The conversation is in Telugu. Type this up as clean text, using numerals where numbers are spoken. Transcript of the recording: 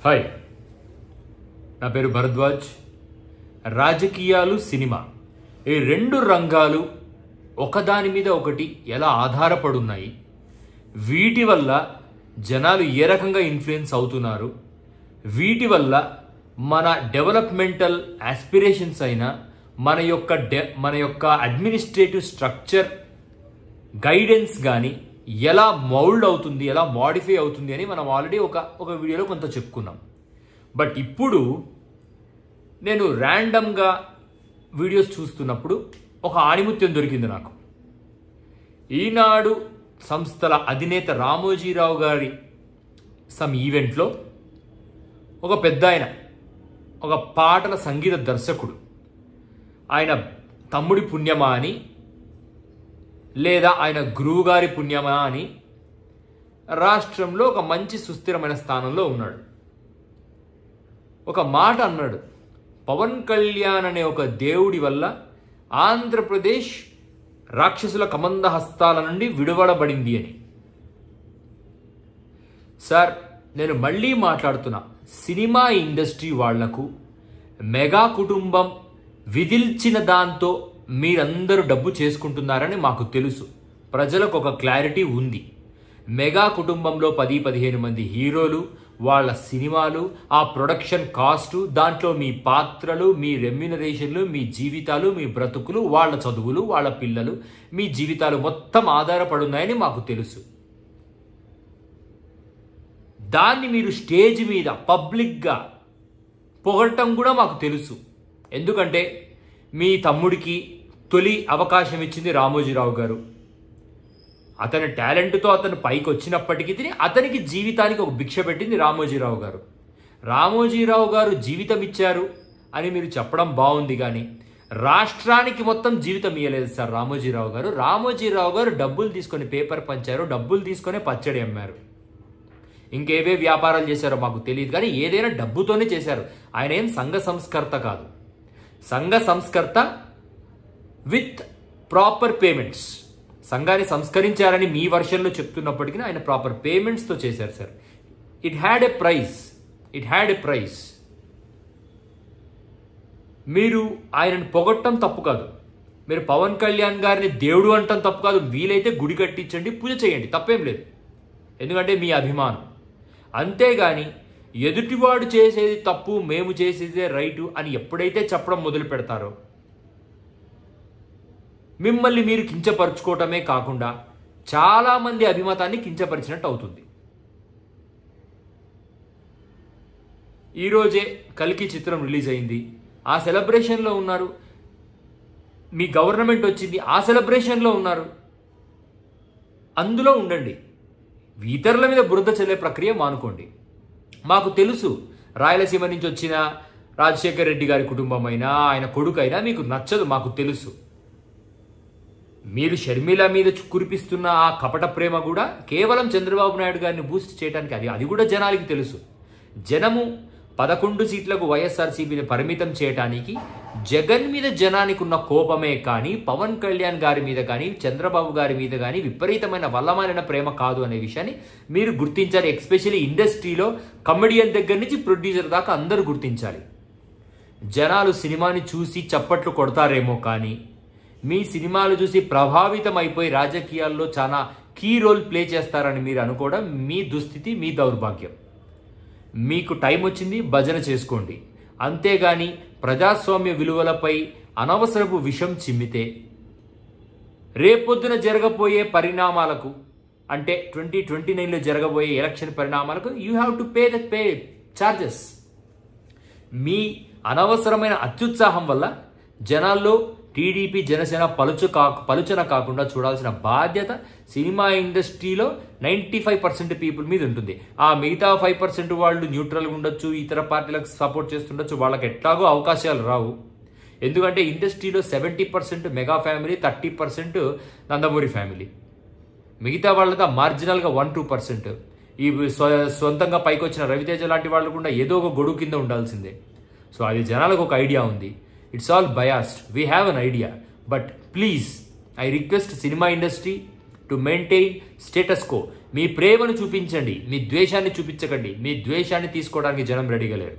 హాయ్, నా పేరు భరద్వాజ్. రాజకీయాలు, సినిమా ఈ రెండు రంగాలు ఒకదాని మీద ఒకటి ఎలా ఆధారపడున్నాయి, వీటి వల్ల జనాలు ఏ రకంగా ఇన్ఫ్లుయెన్స్ అవుతున్నారు, వీటి వల్ల మన డెవలప్మెంటల్ ఆస్పిరేషన్స్ అయినా మన యొక్క అడ్మినిస్ట్రేటివ్ స్ట్రక్చర్ గైడెన్స్ కానీ ఎలా మౌల్డ్ అవుతుంది, ఎలా మాడిఫై అవుతుంది అని మనం ఆల్రెడీ ఒక వీడియోలో కొంత చెప్పుకున్నాం. బట్ ఇప్పుడు నేను ర్యాండమ్గా వీడియోస్ చూస్తున్నప్పుడు ఒక ఆణిముత్యం దొరికింది నాకు. ఈనాడు సంస్థల అధినేత రామోజీరావు గారి సమ్ ఈవెంట్లో ఒక పెద్ద ఆయన, ఒక పాటల సంగీత దర్శకుడు, ఆయన తమ్ముడి పుణ్యమా అని లేదా ఆయన గురువు గారి పుణ్యమా అని రాష్ట్రంలో ఒక మంచి సుస్థిరమైన స్థానంలో ఉన్నాడు. ఒక మాట అన్నాడు, పవన్ కళ్యాణ్ అనే ఒక దేవుడి వల్ల ఆంధ్రప్రదేశ్ రాక్షసుల కమంద హస్తాల నుండి విడువడబడింది అని. సార్, నేను మళ్ళీ మాట్లాడుతున్నా, సినిమా ఇండస్ట్రీ వాళ్లకు మెగా కుటుంబం విధిల్చిన దాంతో మీరందరూ డబ్బు చేసుకుంటున్నారని మాకు తెలుసు. ప్రజలకు ఒక క్లారిటీ ఉంది. మెగా కుటుంబంలో 10-15 మంది హీరోలు, వాళ్ళ సినిమాలు, ఆ ప్రొడక్షన్ కాస్టు, దాంట్లో మీ పాత్రలు, మీ రెమ్యునరేషన్లు, మీ జీవితాలు, మీ బ్రతుకులు, వాళ్ళ చదువులు, వాళ్ళ పిల్లలు, మీ జీవితాలు మొత్తం ఆధారపడున్నాయని మాకు తెలుసు. దాన్ని మీరు స్టేజ్ మీద పబ్లిక్గా పొగడటం కూడా మాకు తెలుసు. ఎందుకంటే మీ తమ్ముడికి తొలి అవకాశం ఇచ్చింది రామోజీరావు గారు. అతని టాలెంట్తో అతను పైకి వచ్చినప్పటికీ అతనికి జీవితానికి ఒక భిక్ష పెట్టింది రామోజీరావు గారు. రామోజీరావు గారు జీవితం ఇచ్చారు అని మీరు చెప్పడం బాగుంది, కానీ రాష్ట్రానికి మొత్తం జీవితం ఇవ్వలేదు సార్ రామోజీరావు గారు. రామోజీరావు గారు డబ్బులు తీసుకొని పేపర్ పంచారు, డబ్బులు తీసుకొని పచ్చడి అమ్మారు, ఇంకేవే వ్యాపారాలు చేశారో మాకు తెలియదు, కానీ ఏదైనా డబ్బుతోనే చేశారు. ఆయన ఏం సంఘ సంస్కర్త కాదు. సంఘ సంస్కర్త విత్ ప్రాపర్ పేమెంట్స్. సంఘాన్ని సంస్కరించారని మీ వర్షన్లో చెప్తున్నప్పటికీ ఆయన ప్రాపర్ పేమెంట్స్తో చేశారు sir. It had a price. మీరు ఆయనను పొగట్టం తప్పు కాదు, మీరు పవన్ కళ్యాణ్ గారిని దేవుడు అంటాం తప్పు కాదు. వీలైతే గుడి కట్టించండి, పూజ చేయండి, తప్పేం లేదు, ఎందుకంటే మీ అభిమానం. అంతేగాని ఎదుటివాడు చేసేది తప్పు, మేము చేసేదే రైటు అని ఎప్పుడైతే చెప్పడం మొదలు పెడతారో మిమ్మల్ని మీరు కించపరుచుకోవటమే కాకుండా చాలామంది అభిమతాన్ని కించపరిచినట్టు అవుతుంది. ఈరోజే కల్కి చిత్రం రిలీజ్ అయింది, ఆ సెలబ్రేషన్లో ఉన్నారు. మీ గవర్నమెంట్ వచ్చింది, ఆ సెలబ్రేషన్లో ఉన్నారు. అందులో ఉండండి, ఇతరుల మీద బురద చల్లే ప్రక్రియ మానుకోండి. మాకు తెలుసు, రాయలసీమ నుంచి వచ్చిన రాజశేఖర్ రెడ్డి గారి కుటుంబం అయినా ఆయన కొడుకైనా మీకు నచ్చదు, మాకు తెలుసు. మీరు షర్మిల మీద కురిపిస్తున్న ఆ కపట ప్రేమ కూడా కేవలం చంద్రబాబు నాయుడు గారిని బూస్ట్ చేయడానికి, అది కూడా జనాలకి తెలుసు. జనము 11 సీట్లకు వైఎస్ఆర్సీపీని పరిమితం చేయడానికి జగన్ మీద జనానికి ఉన్న కోపమే కానీ పవన్ కళ్యాణ్ గారి మీద కానీ చంద్రబాబు గారి మీద కానీ విపరీతమైన వల్లమాలిన ప్రేమ కాదు అనే విషయాన్ని మీరు గుర్తించాలి. ఎస్పెషల్లీ ఇండస్ట్రీలో కమెడియన్ దగ్గర నుంచి ప్రొడ్యూసర్ దాకా అందరూ గుర్తించాలి. జనాలు సినిమాని చూసి చప్పట్లు కొడతారేమో, కానీ మీ సినిమాలు చూసి ప్రభావితం అయిపోయి రాజకీయాల్లో చాలా కీ రోల్ ప్లే చేస్తారని మీరు అనుకోవడం మీ దుస్థితి, మీ దౌర్భాగ్యం. మీకు టైం వచ్చింది, భజన చేసుకోండి. అంతేగాని ప్రజాస్వామ్య విలువలపై అనవసరపు విషం చిమ్మితే రేపొద్దున జరగబోయే పరిణామాలకు, అంటే 2029లో జరగబోయే ఎలక్షన్ పరిణామాలకు you have to pay charges. మీ అనవసరమైన అత్యుత్సాహం వల్ల జనాల్లో టీడీపీ, జనసేన పలుచన కాకుండా చూడాల్సిన బాధ్యత సినిమా ఇండస్ట్రీలో 95% పీపుల్ మీద ఉంటుంది. ఆ మిగతా 5% వాళ్ళు న్యూట్రల్గా ఉండొచ్చు, ఇతర పార్టీలకు సపోర్ట్ చేస్తుండొచ్చు, వాళ్ళకి ఎట్లాగో అవకాశాలు రావు. ఎందుకంటే ఇండస్ట్రీలో 70% మెగా ఫ్యామిలీ, 30% నందమూరి ఫ్యామిలీ. మిగతా వాళ్ళతో మార్జినల్గా 1-2%. ఈ సొంతంగా పైకి వచ్చిన రవితేజ లాంటి వాళ్ళు కూడా ఏదో ఒక గొడుగు కింద ఉండాల్సిందే. సో అది జనాలకు ఒక ఐడియా ఉంది. It's all biased. We have an idea. But please, I request cinema industry, to maintain status quo. మీ ప్రేమను చూపించండి, మీ ద్వేషాన్ని చూపించకండి. మీ ద్వేషాన్ని తీసుకోవడానికి జనం రెడీగా లేరు.